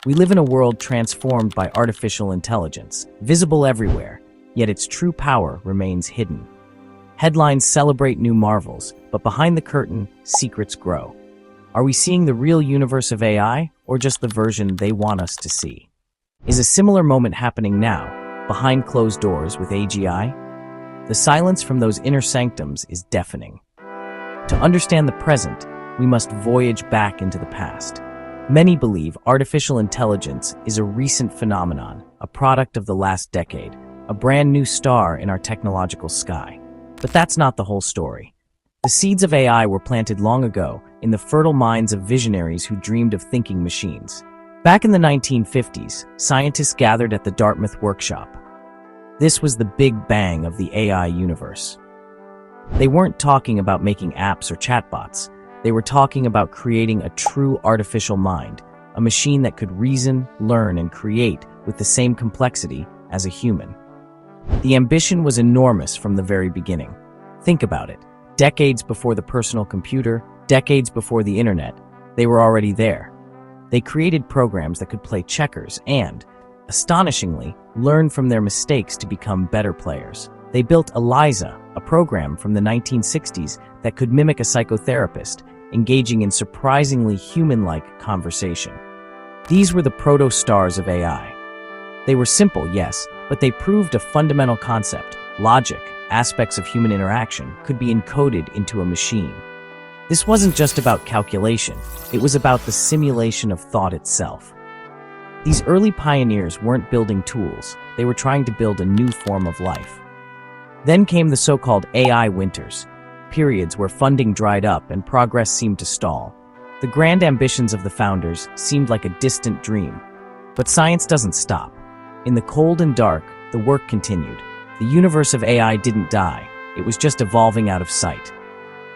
We live in a world transformed by artificial intelligence, visible everywhere, yet its true power remains hidden. Headlines celebrate new marvels, but behind the curtain, secrets grow. Are we seeing the real universe of AI, or just the version they want us to see? Is a similar moment happening now, behind closed doors with AGI? The silence from those inner sanctums is deafening. To understand the present, we must voyage back into the past. Many believe artificial intelligence is a recent phenomenon, a product of the last decade, a brand new star in our technological sky. But that's not the whole story. The seeds of AI were planted long ago in the fertile minds of visionaries who dreamed of thinking machines. Back in the 1950s, scientists gathered at the Dartmouth workshop. This was the big bang of the AI universe. They weren't talking about making apps or chatbots. They were talking about creating a true artificial mind, a machine that could reason, learn, and create with the same complexity as a human. The ambition was enormous from the very beginning. Think about it. Decades before the personal computer, decades before the internet, they were already there. They created programs that could play checkers and, astonishingly, learn from their mistakes to become better players. They built ELIZA, a program from the 1960s that could mimic a psychotherapist, engaging in surprisingly human-like conversation. These were the proto-stars of AI. They were simple, yes, but they proved a fundamental concept. Logic, aspects of human interaction, could be encoded into a machine. This wasn't just about calculation, it was about the simulation of thought itself. These early pioneers weren't building tools, they were trying to build a new form of life. Then came the so-called AI winters, periods where funding dried up and progress seemed to stall. The grand ambitions of the founders seemed like a distant dream. But science doesn't stop. In the cold and dark, the work continued. The universe of AI didn't die, it was just evolving out of sight.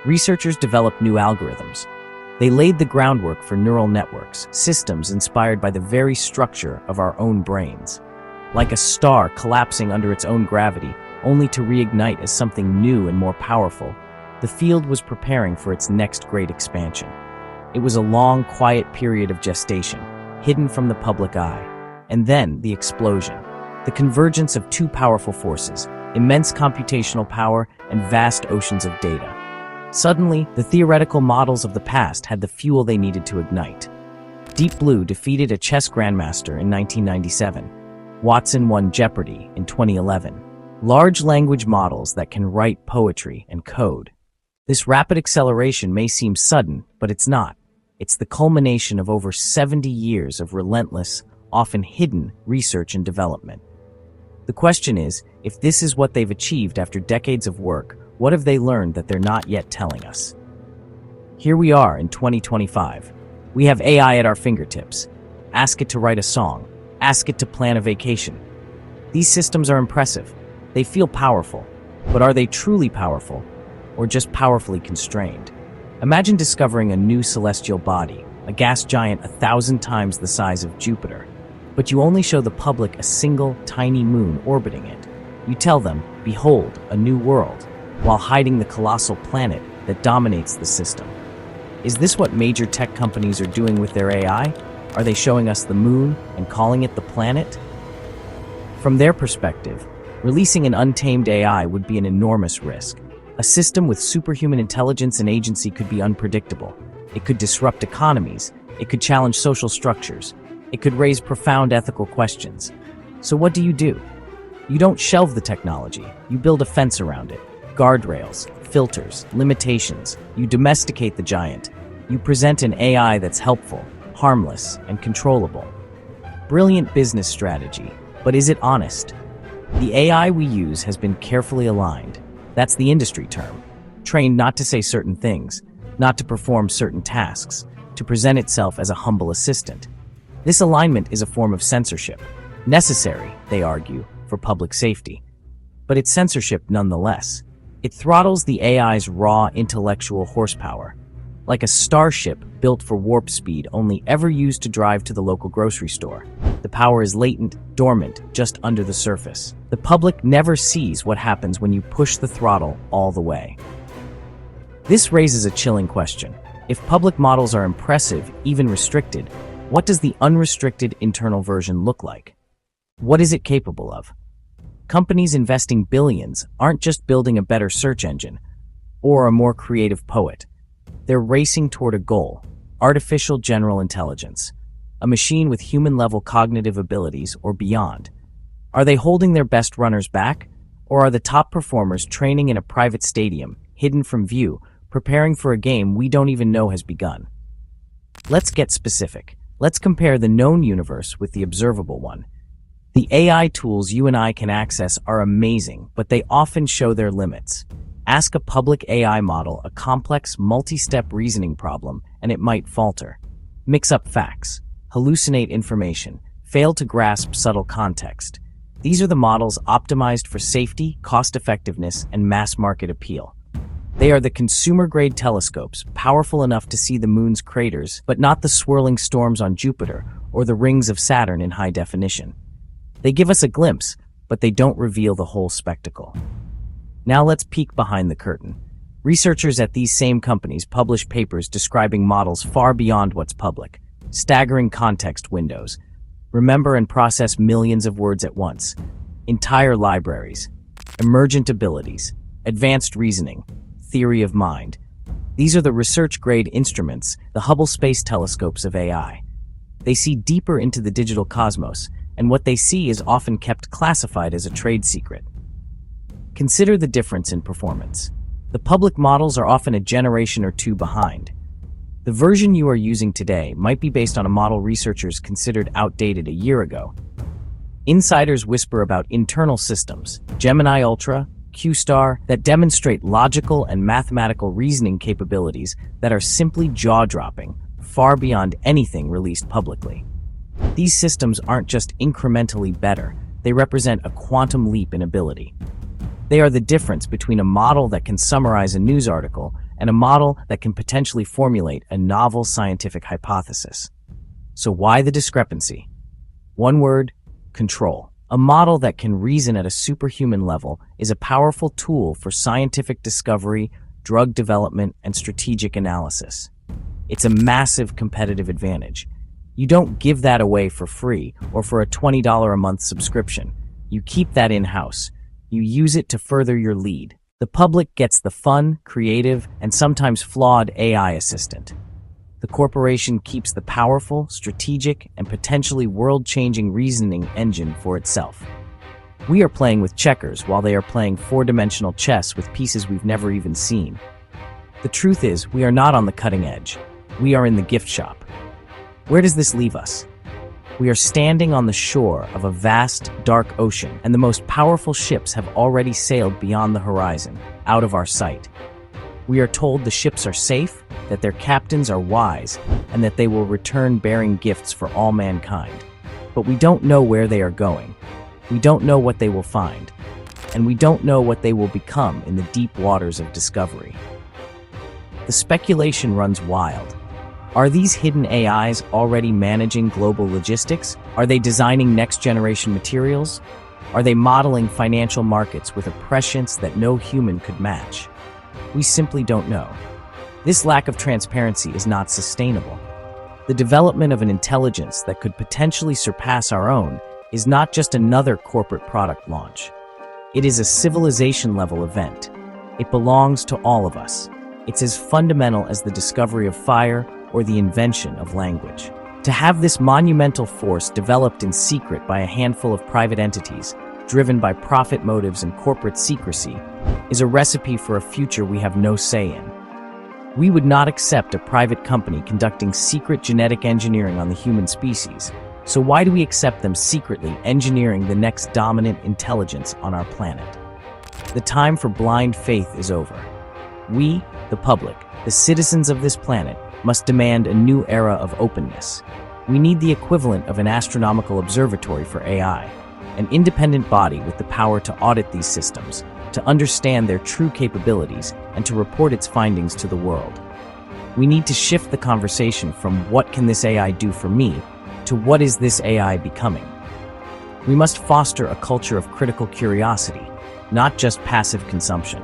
Researchers developed new algorithms. They laid the groundwork for neural networks, systems inspired by the very structure of our own brains. Like a star collapsing under its own gravity, only to reignite as something new and more powerful, the field was preparing for its next great expansion. It was a long, quiet period of gestation, hidden from the public eye. And then the explosion. The convergence of two powerful forces, immense computational power and vast oceans of data. Suddenly, the theoretical models of the past had the fuel they needed to ignite. Deep Blue defeated a chess grandmaster in 1997. Watson won Jeopardy in 2011. Large language models that can write poetry and code. This rapid acceleration may seem sudden, but it's not. It's the culmination of over 70 years of relentless, often hidden research and development. The question is, if this is what they've achieved after decades of work, what have they learned that they're not yet telling us? Here we are in 2025. We have AI at our fingertips. Ask it to write a song. Ask it to plan a vacation. These systems are impressive. They feel powerful. But are they truly powerful, or just powerfully constrained? Imagine discovering a new celestial body, a gas giant 1,000 times the size of Jupiter. But you only show the public a single, tiny moon orbiting it. You tell them, behold, a new world, while hiding the colossal planet that dominates the system. Is this what major tech companies are doing with their AI? Are they showing us the moon and calling it the planet? From their perspective, releasing an untamed AI would be an enormous risk. A system with superhuman intelligence and agency could be unpredictable. It could disrupt economies. It could challenge social structures. It could raise profound ethical questions. So what do? You don't shelve the technology. You build a fence around it. Guardrails, filters, limitations. You domesticate the giant. You present an AI that's helpful, harmless, and controllable. Brilliant business strategy, but is it honest? The AI we use has been carefully aligned. That's the industry term. Trained not to say certain things, not to perform certain tasks, to present itself as a humble assistant. This alignment is a form of censorship. Necessary, they argue, for public safety. But it's censorship nonetheless. It throttles the AI's raw intellectual horsepower. Like a starship built for warp speed only ever used to drive to the local grocery store. The power is latent, dormant, just under the surface. The public never sees what happens when you push the throttle all the way. This raises a chilling question. If public models are impressive, even restricted, What does the unrestricted internal version look like? What is it capable of? Companies investing billions aren't just building a better search engine or a more creative poet. They're racing toward a goal: artificial general intelligence, a machine with human-level cognitive abilities or beyond. Are they holding their best runners back? Or are the top performers training in a private stadium, hidden from view, preparing for a game we don't even know has begun? Let's get specific. Let's compare the known universe with the observable one. The AI tools you and I can access are amazing, but they often show their limits. Ask a public AI model a complex, multi-step reasoning problem, and it might falter. Mix up facts, hallucinate information, fail to grasp subtle context. These are the models optimized for safety, cost-effectiveness, and mass-market appeal. They are the consumer-grade telescopes, powerful enough to see the moon's craters, but not the swirling storms on Jupiter or the rings of Saturn in high definition. They give us a glimpse, but they don't reveal the whole spectacle. Now let's peek behind the curtain. Researchers at these same companies publish papers describing models far beyond what's public. Staggering context windows. Remember and process millions of words at once. Entire libraries. Emergent abilities. Advanced reasoning. Theory of mind. These are the research-grade instruments, the Hubble Space Telescopes of AI. They see deeper into the digital cosmos, and what they see is often kept classified as a trade secret. Consider the difference in performance. The public models are often a generation or two behind. The version you are using today might be based on a model researchers considered outdated a year ago. Insiders whisper about internal systems, Gemini Ultra, Q-Star, that demonstrate logical and mathematical reasoning capabilities that are simply jaw-dropping, far beyond anything released publicly. These systems aren't just incrementally better, they represent a quantum leap in ability. They are the difference between a model that can summarize a news article and a model that can potentially formulate a novel scientific hypothesis. So why the discrepancy? One word: control. A model that can reason at a superhuman level is a powerful tool for scientific discovery, drug development, and strategic analysis. It's a massive competitive advantage. You don't give that away for free or for a $20 a month subscription. You keep that in-house. You use it to further your lead. The public gets the fun, creative, and sometimes flawed AI assistant. The corporation keeps the powerful, strategic, and potentially world-changing reasoning engine for itself. We are playing with checkers while they are playing four-dimensional chess with pieces we've never even seen. The truth is, we are not on the cutting edge. We are in the gift shop. Where does this leave us? We are standing on the shore of a vast, dark ocean, and the most powerful ships have already sailed beyond the horizon, out of our sight. We are told the ships are safe, that their captains are wise, and that they will return bearing gifts for all mankind. But we don't know where they are going. We don't know what they will find. And we don't know what they will become in the deep waters of discovery. The speculation runs wild. Are these hidden AIs already managing global logistics? Are they designing next-generation materials? Are they modeling financial markets with a prescience that no human could match? We simply don't know. This lack of transparency is not sustainable. The development of an intelligence that could potentially surpass our own is not just another corporate product launch. It is a civilization-level event. It belongs to all of us. It's as fundamental as the discovery of fire or the invention of language. To have this monumental force developed in secret by a handful of private entities, driven by profit motives and corporate secrecy, is a recipe for a future we have no say in. We would not accept a private company conducting secret genetic engineering on the human species, so why do we accept them secretly engineering the next dominant intelligence on our planet? The time for blind faith is over. We, the public, the citizens of this planet, must demand a new era of openness. We need the equivalent of an astronomical observatory for AI, an independent body with the power to audit these systems, to understand their true capabilities, and to report its findings to the world. We need to shift the conversation from "what can this AI do for me?" to "what is this AI becoming?" We must foster a culture of critical curiosity, not just passive consumption.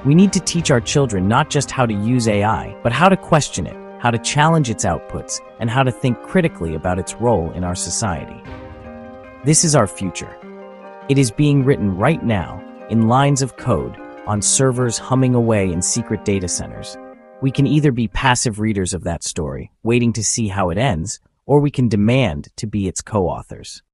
We need to teach our children not just how to use AI, but how to question it, how to challenge its outputs, and how to think critically about its role in our society. This is our future. It is being written right now, in lines of code, on servers humming away in secret data centers. We can either be passive readers of that story, waiting to see how it ends, or we can demand to be its co-authors.